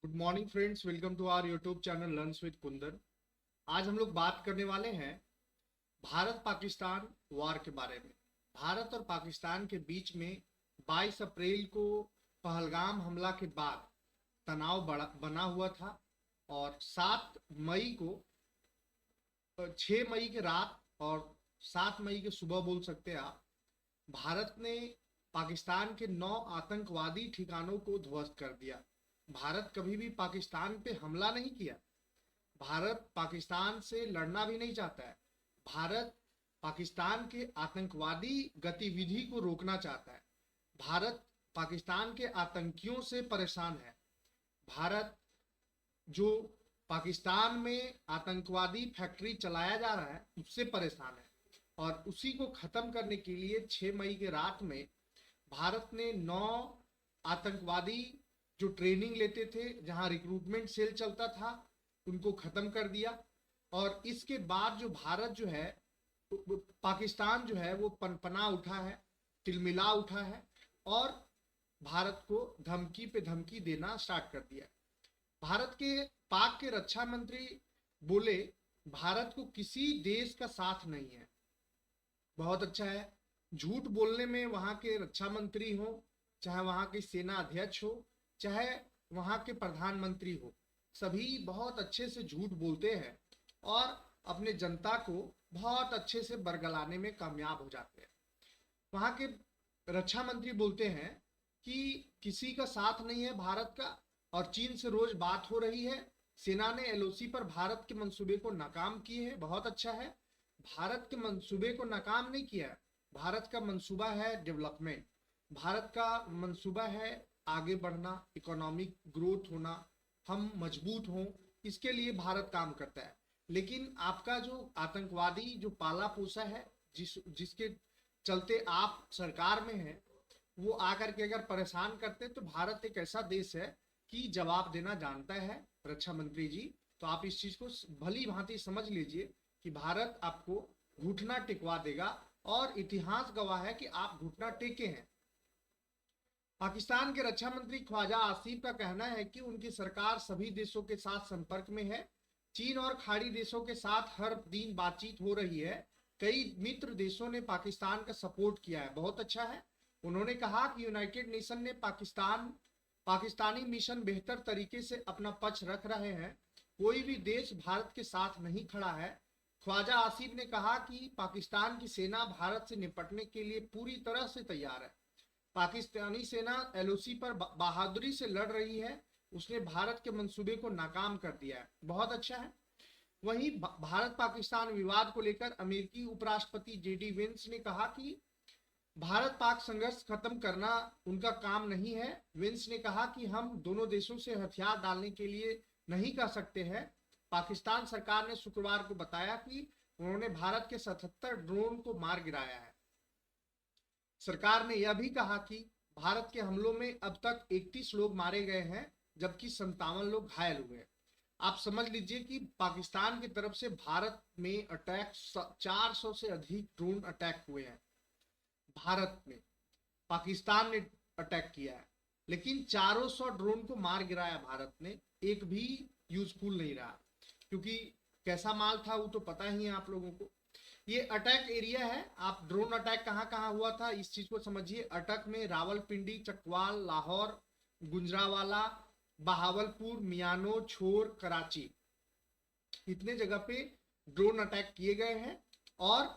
Good morning friends, welcome to our YouTube channel learns with Kundan. आज हम लोग बात करने वाले हैं भारत पाकिस्तान वार के बारे में। भारत और पाकिस्तान के बीच में 22 अप्रैल को पहलगाम हमला के बाद तनाव बना हुआ था और 7 मई को 6 मई के रात और 7 मई के सुबह बोल सकते हैं आप, भारत ने पाकिस्तान के 9 आतंकवादी ठिकानों को ध्वस्त कर दिया। भारत कभी भी पाकिस्तान पे हमला नहीं किया। भारत पाकिस्तान से लड़ना भी नहीं चाहता है। भारत पाकिस्तान के आतंकवादी गतिविधि को रोकना चाहता है। भारत पाकिस्तान के आतंकियों से परेशान है। भारत जो पाकिस्तान में आतंकवादी फैक्ट्री चलाया जा रहा है उससे परेशान है और उसी को खत्म करने के लिए 6 मई के रात में भारत ने 9 आतंकवादी जो ट्रेनिंग लेते थे, जहां रिक्रूटमेंट सेल चलता था, उनको खत्म कर दिया। और इसके बाद जो भारत जो है, पाकिस्तान जो है वो पनपना उठा है, तिलमिला उठा है और भारत को धमकी पे धमकी देना स्टार्ट कर दिया। भारत के पाक के रक्षा मंत्री बोले भारत को किसी देश का साथ नहीं है। बहुत अच्छा है। झूठ बोलने में वहां के रक्षा मंत्री हो, चाहे वहां के सेना अध्यक्ष हो, चाहे वहां के प्रधानमंत्री हो, सभी बहुत अच्छे से झूठ बोलते हैं और अपने जनता को बहुत अच्छे से बरगलाने में कामयाब हो जाते हैं। वहां के रक्षा मंत्री बोलते हैं कि किसी का साथ नहीं है भारत का और चीन से रोज बात हो रही है। सेना ने एलओसी पर भारत के मंसूबे को नाकाम किए हैं। बहुत अच्छा है। भारत के मंसूबे को नाकाम नहीं किया है। भारत का मंसूबा है डेवलपमेंट। भारत का मंसूबा है आगे बढ़ना, इकोनॉमिक ग्रोथ होना, हम मजबूत हों, इसके लिए भारत काम करता है। लेकिन आपका जो आतंकवादी जो पाला पोसा है, जिसके चलते आप सरकार में हैं, वो आकर के अगर परेशान करते तो भारत एक ऐसा देश है कि जवाब देना जानता है। रक्षा मंत्री जी, तो आप इस चीज को भली भांति समझ लीजिए कि भारत आपको घुटना टिकवा देगा और इतिहास गवाह है कि आप घुटना टेके हैं। पाकिस्तान के रक्षा मंत्री ख्वाजा आसिफ का कहना है कि उनकी सरकार सभी देशों के साथ संपर्क में है। चीन और खाड़ी देशों के साथ हर दिन बातचीत हो रही है। कई मित्र देशों ने पाकिस्तान का सपोर्ट किया है। बहुत अच्छा है। उन्होंने कहा कि यूनाइटेड नेशन ने पाकिस्तानी मिशन बेहतर तरीके से अपना पक्ष रख रहे हैं। कोई भी देश भारत के साथ नहीं खड़ा है। ख्वाजा आसिफ ने कहा कि पाकिस्तान की सेना भारत से निपटने के लिए पूरी तरह से तैयार है। पाकिस्तानी सेना एलओसी पर बहादुरी से लड़ रही है। उसने भारत के मंसूबे को नाकाम कर दिया है। बहुत अच्छा है। वहीं भारत पाकिस्तान विवाद को लेकर अमेरिकी उपराष्ट्रपति जेडी वेंस ने कहा कि भारत पाक संघर्ष खत्म करना उनका काम नहीं है। वेंस ने कहा कि हम दोनों देशों से हथियार डालने के लिए नहीं कह सकते हैं। पाकिस्तान सरकार ने शुक्रवार को बताया कि उन्होंने भारत के 77 ड्रोन को मार गिराया है। सरकार ने यह भी कहा कि भारत के हमलों में अब तक 31 लोग मारे गए हैं, जबकि 57 लोग घायल हुए हैं। आप समझ लीजिए कि पाकिस्तान की तरफ से भारत में अटैक 400 से अधिक ड्रोन अटैक हुए हैं। भारत में पाकिस्तान ने अटैक किया है, लेकिन 400 ड्रोन को मार गिराया भारत ने। एक भी यूजफुल नहीं रहा, क्योंकि कैसा माल था वो तो पता ही है आप लोगों को। ये अटैक एरिया है। आप ड्रोन अटैक कहाँ कहाँ हुआ था इस चीज को समझिए। अटक में रावलपिंडी, चकवाल, लाहौर, गुजरावाला, बहावलपुर, मियानो, छोर, कराची, इतने जगह पे ड्रोन अटैक किए गए हैं। और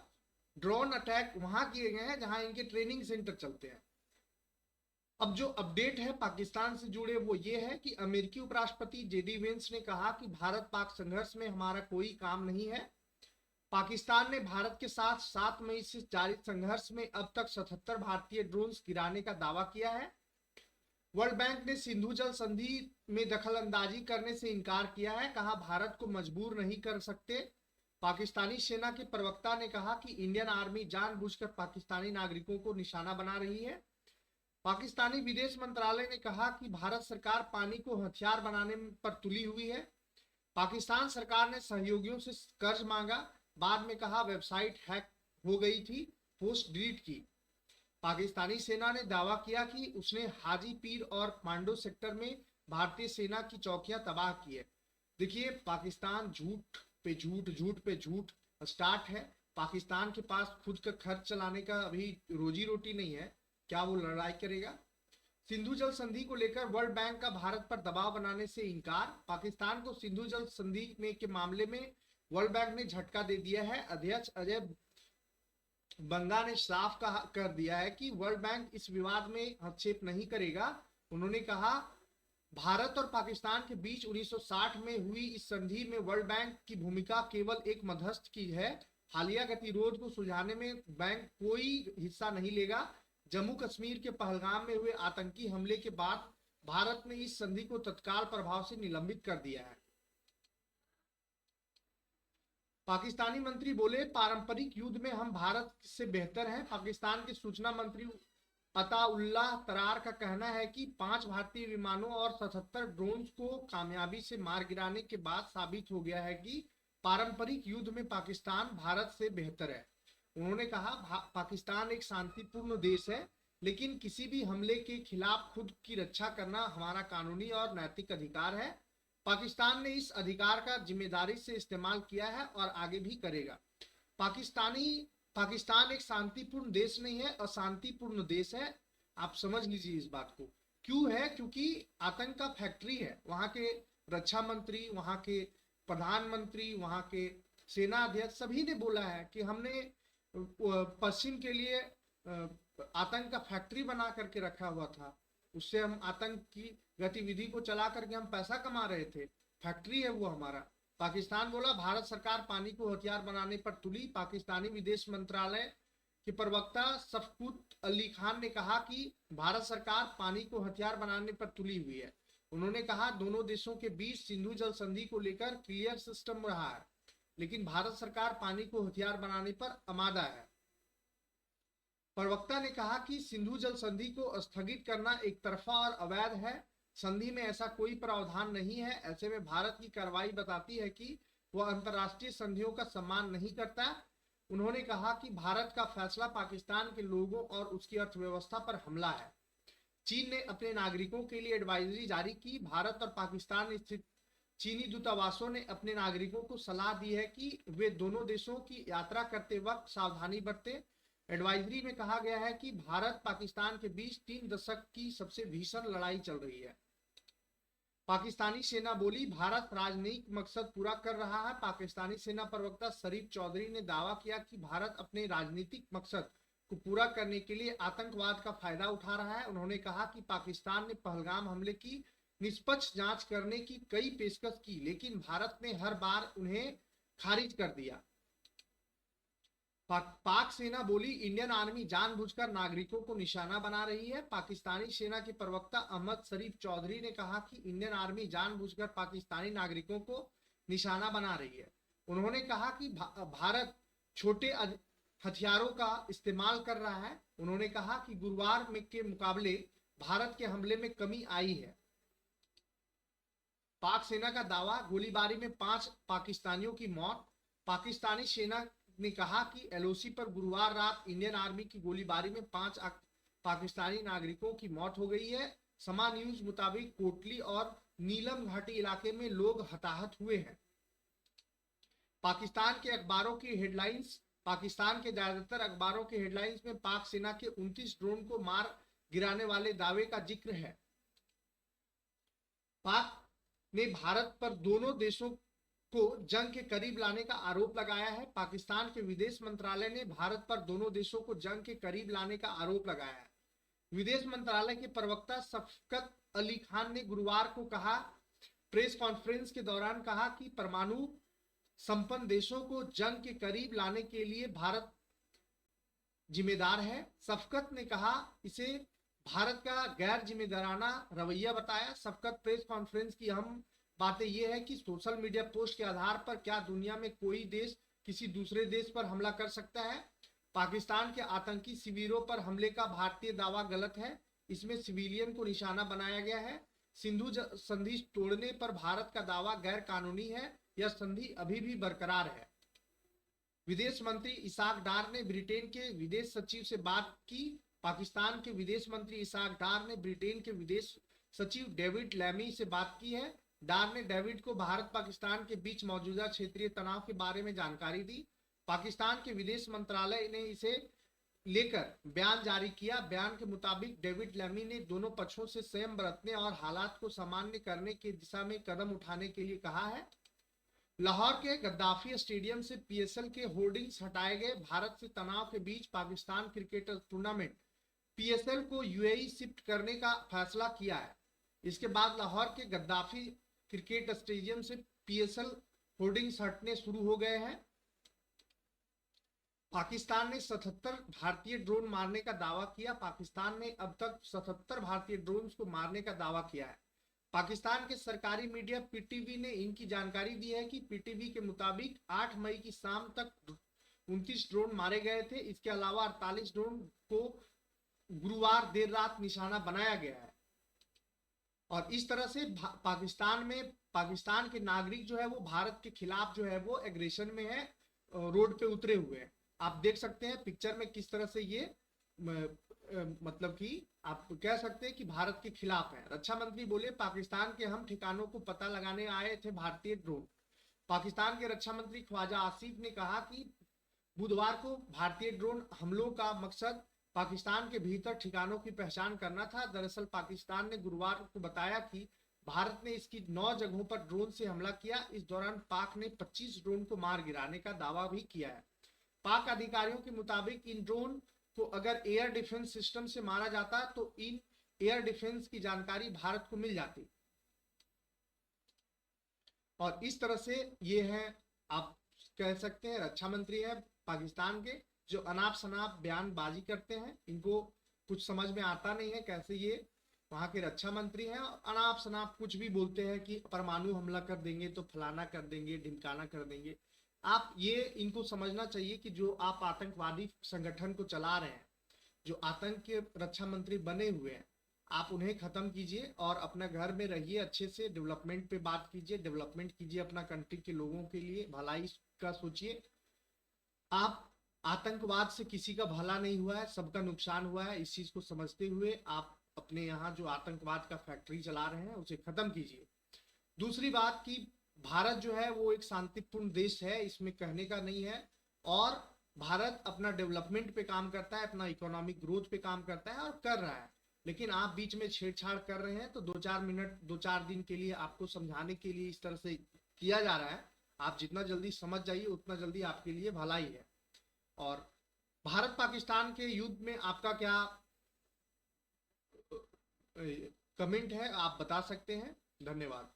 ड्रोन अटैक वहां किए गए हैं जहां इनके ट्रेनिंग सेंटर चलते हैं। अब जो अपडेट है पाकिस्तान से जुड़े वो ये है कि अमेरिकी उपराष्ट्रपति जेडी वेंस ने कहा कि भारत पाक संघर्ष में हमारा कोई काम नहीं है। पाकिस्तान ने भारत के साथ 7 मई से जारी संघर्ष में अब तक 77 भारतीय ड्रोन गिराने का दावा किया है। वर्ल्ड बैंक ने सिंधु जल संधि में दखलंदाजी करने से इनकार किया है। कहा भारत को मजबूर नहीं कर सकते। पाकिस्तानी सेना के प्रवक्ता ने कहा कि इंडियन आर्मी जानबूझकर पाकिस्तानी नागरिकों को निशाना बना रही है। पाकिस्तानी विदेश मंत्रालय ने कहा कि भारत सरकार पानी को हथियार बनाने पर तुली हुई है। पाकिस्तान सरकार ने सहयोगियों से कर्ज मांगा, बाद में कहा वेबसाइट हैक हो गई थी, पोस्ट डिलीट की। पाकिस्तानी सेना ने दावा किया कि उसने हाजी पीर और मांडो सेक्टर में भारतीय सेना की चौकियां तबाह की है। देखिए, पाकिस्तान झूठ पे झूठ, झूठ पे झूठ स्टार्ट है। पाकिस्तान के पास खुद का खर्च चलाने का अभी रोजी रोटी नहीं है, क्या वो लड़ाई करेगा? सिंधु जल संधि को लेकर वर्ल्ड बैंक का भारत पर दबाव बनाने से इनकार। पाकिस्तान को सिंधु जल संधि में के मामले में वर्ल्ड बैंक ने झटका दे दिया है। अध्यक्ष अजय बंगा ने साफ कर दिया है कि वर्ल्ड बैंक इस विवाद में हस्तक्षेप नहीं करेगा। उन्होंने कहा, भारत और पाकिस्तान के बीच 1960 में हुई इस संधि में वर्ल्ड बैंक की भूमिका केवल एक मध्यस्थ की है। हालिया गतिरोध को सुलझाने में बैंक कोई हिस्सा नहीं लेगा। जम्मू कश्मीर के पहलगाम में हुए आतंकी हमले के बाद भारत ने इस संधि को तत्काल प्रभाव से निलंबित कर दिया है। पाकिस्तानी मंत्री बोले, पारंपरिक युद्ध में हम भारत से बेहतर हैं। पाकिस्तान के सूचना मंत्री अताउल्लाह तरार का कहना है कि 5 भारतीय विमानों और 77 ड्रोन्स को कामयाबी से मार गिराने के बाद साबित हो गया है कि पारंपरिक युद्ध में पाकिस्तान भारत से बेहतर है। उन्होंने कहा, पाकिस्तान एक शांतिपूर्ण देश है, लेकिन किसी भी हमले के खिलाफ खुद की रक्षा करना हमारा कानूनी और नैतिक अधिकार है। पाकिस्तान ने इस अधिकार का जिम्मेदारी से इस्तेमाल किया है और आगे भी करेगा। पाकिस्तान एक शांतिपूर्ण देश नहीं है, अशांतिपूर्ण देश है। आप समझ लीजिए इस बात को। क्यों है? क्योंकि आतंक का फैक्ट्री है। वहां के रक्षा मंत्री, वहां के प्रधानमंत्री, वहां के सेना अध्यक्ष सभी ने बोला है कि हमने पश्चिम के लिए आतंक का फैक्ट्री बना करके रखा हुआ था। उससे हम आतंक की गतिविधि को चला करके हम पैसा कमा रहे थे। फैक्ट्री है वो हमारा। पाकिस्तान बोला, भारत सरकार पानी को हथियार बनाने पर तुली। पाकिस्तानी विदेश मंत्रालय के प्रवक्ता शफकत अली खान ने कहा कि भारत सरकार पानी को हथियार बनाने पर तुली हुई है। उन्होंने कहा, दोनों देशों के बीच सिंधु जल संधि को लेकर क्लियर सिस्टम रहा है, लेकिन भारत सरकार पानी को हथियार बनाने पर आमादा है। प्रवक्ता ने कहा कि सिंधु जल संधि को स्थगित करना एक तरफा और अवैध है। संधि में ऐसा कोई प्रावधान नहीं है। ऐसे में भारत की कार्रवाई बताती है कि वह अंतर्राष्ट्रीय संधियों का सम्मान नहीं करता। उन्होंने कहा कि भारत का फैसला पाकिस्तान के लोगों और उसकी अर्थव्यवस्था पर हमला है। चीन ने अपने नागरिकों के लिए एडवाइजरी जारी की। भारत और पाकिस्तान स्थित चीनी दूतावासों ने अपने नागरिकों को सलाह दी है कि वे दोनों देशों की यात्रा करते वक्त सावधानी बरतें। एडवाइजरी में कहा गया है कि भारत पाकिस्तान के बीच 3 दशक की सबसे भीषण लड़ाई चल रही है। पाकिस्तानी सेना बोली, भारत राजनयिक मकसद पूरा कर रहा है। पाकिस्तानी सेना प्रवक्ता शरीफ चौधरी ने दावा किया कि भारत अपने राजनीतिक मकसद को पूरा करने के लिए आतंकवाद का फायदा उठा रहा है। उन्होंने कहा कि पाकिस्तान ने पहलगाम हमले की निष्पक्ष जांच करने की कई पेशकश की, लेकिन भारत ने हर बार उन्हें खारिज कर दिया। पाक सेना बोली, इंडियन आर्मी जानबूझकर नागरिकों को निशाना बना रही है। पाकिस्तानी सेना के प्रवक्ता अहमद शरीफ चौधरी ने कहा कि इंडियन आर्मी जानबूझकर पाकिस्तानी नागरिकों को निशाना बना रही है। उन्होंने कहा कि भारत छोटे हथियारों का इस्तेमाल कर रहा है। उन्होंने कहा कि गुरुवार में के मुकाबले भारत के हमले में कमी आई है। पाक सेना का दावा, गोलीबारी में 5 पाकिस्तानियों की मौत। पाकिस्तानी सेना ने कहा कि एलओसी पर गुरुवार रात इंडियन आर्मी की गोलीबारी में 5 पाकिस्तानी नागरिकों की मौत हो गई है। समा न्यूज मुताबिक कोटली और नीलम घाटी इलाके में लोग हताहत हुए हैं। पाकिस्तान के अखबारों की हेडलाइंस, पाकिस्तान के ज्यादातर अखबारों के हेडलाइंस में पाक सेना के 29 ड्रोन को मार गिराने वाले दावे का जिक्र है। पाक ने भारत पर दोनों देशों को जंग के करीब लाने का आरोप लगाया है। पाकिस्तान के विदेश मंत्रालय ने भारत पर दोनों देशों को जंग के करीब लाने का आरोप लगाया है। विदेश मंत्रालय के प्रवक्ता शफकत अली खान ने गुरुवार को कहा, प्रेस कॉन्फ्रेंस के दौरान कहा कि परमाणु संपन्न देशों को जंग के करीब लाने के लिए भारत जिम्मेदार है। शफकत ने कहा, इसे भारत का गैर जिम्मेदाराना रवैया बताया। शफकत प्रेस कॉन्फ्रेंस की अहम बातें यह है कि सोशल मीडिया पोस्ट के आधार पर क्या दुनिया में कोई देश किसी दूसरे देश पर हमला कर सकता है? पाकिस्तान के आतंकी शिविरों पर हमले का भारतीय दावा गलत है। इसमें सिविलियन को निशाना बनाया गया है। सिंधु संधि तोड़ने पर भारत का दावा गैर कानूनी है। यह संधि अभी भी बरकरार है। विदेश मंत्री इसाक डार ने ब्रिटेन के विदेश सचिव से बात की। पाकिस्तान के विदेश मंत्री इसाक डार ने ब्रिटेन के विदेश सचिव डेविड लैमी से बात की है। डार ने डेविड को भारत पाकिस्तान के बीच मौजूदा क्षेत्रीय तनाव के बारे में जानकारी दी। पाकिस्तान के विदेश मंत्रालय ने इसे लेकर बयान जारी किया। बयान के मुताबिक डेविड लैमी ने दोनों पक्षों से संयम बरतने और हालात को सामान्य करने की दिशा में कदम उठाने के लिए कहा है। लाहौर के गद्दाफी स्टेडियम से पीएसएल के होर्डिंग्स हटाए गए। भारत से तनाव के बीच पाकिस्तान क्रिकेट टूर्नामेंट पीएसएल को यूएई शिफ्ट करने का फैसला किया है। इसके बाद लाहौर के गद्दाफी क्रिकेट स्टेडियम से पीएसएल होर्डिंग्स हटने शुरू हो गए हैं। पाकिस्तान ने 77 भारतीय ड्रोन मारने का दावा किया। पाकिस्तान ने अब तक 77 भारतीय ड्रोन को मारने का दावा किया है। पाकिस्तान के सरकारी मीडिया पीटीवी ने इनकी जानकारी दी है कि पीटीवी के मुताबिक 8 मई की शाम तक 29 ड्रोन मारे गए थे। इसके अलावा 48 ड्रोन को गुरुवार देर रात निशाना बनाया गया है। और इस तरह से पाकिस्तान के नागरिक जो है वो भारत के खिलाफ जो है वो एग्रेशन में है, रोड पे उतरे हुए हैं। आप देख सकते हैं पिक्चर में किस तरह से ये मतलब कि आप कह सकते हैं कि भारत के खिलाफ है। रक्षा मंत्री बोले पाकिस्तान के हम ठिकानों को पता लगाने आए थे भारतीय ड्रोन। पाकिस्तान के रक्षा मंत्री ख्वाजा आसिफ ने कहा कि बुधवार को भारतीय ड्रोन हमलों का मकसद पाकिस्तान के भीतर ठिकानों की पहचान करना था। दरअसल पाकिस्तान ने गुरुवार को बताया कि भारत ने इसकी 9 जगहों पर ड्रोन से हमला किया। इस दौरान पाक ने 25 ड्रोन को मार गिराने का दावा भी किया है। पाक अधिकारियों के मुताबिक इन ड्रोन को अगर एयर डिफेंस सिस्टम से मारा जाता तो इन एयर डिफेंस की जानकारी भारत को मिल जाती। और इस तरह से ये है, आप कह सकते हैं रक्षा मंत्री है पाकिस्तान के, जो अनाप शनाप बयानबाजी करते हैं। इनको कुछ समझ में आता नहीं है कैसे ये वहां के रक्षा मंत्री हैं और अनाप शनाप कुछ भी बोलते हैं कि परमाणु हमला कर देंगे तो फलाना कर देंगे, ढिमकाना कर देंगे। आप ये इनको समझना चाहिए कि जो आप आतंकवादी संगठन को चला रहे हैं, जो आतंक के रक्षा मंत्री बने हुए हैं, आप उन्हें खत्म कीजिए और अपना घर में रहिए, अच्छे से डेवलपमेंट पे बात कीजिए, डेवलपमेंट कीजिए, अपना कंट्री के लोगों के लिए भलाई का सोचिए। आप आतंकवाद से किसी का भला नहीं हुआ है, सबका नुकसान हुआ है। इस चीज को समझते हुए आप अपने यहाँ जो आतंकवाद का फैक्ट्री चला रहे हैं उसे खत्म कीजिए। दूसरी बात कि भारत जो है वो एक शांतिपूर्ण देश है, इसमें कहने का नहीं है। और भारत अपना डेवलपमेंट पे काम करता है, अपना इकोनॉमिक ग्रोथ पे काम करता है और कर रहा है। लेकिन आप बीच में छेड़छाड़ कर रहे हैं तो 2-4 मिनट 2-4 दिन के लिए आपको समझाने के लिए इस तरह से किया जा रहा है। आप जितना जल्दी समझ जाइए उतना जल्दी आपके लिए भलाई है। और भारत पाकिस्तान के युद्ध में आपका क्या कमेंट है आप बता सकते हैं। धन्यवाद।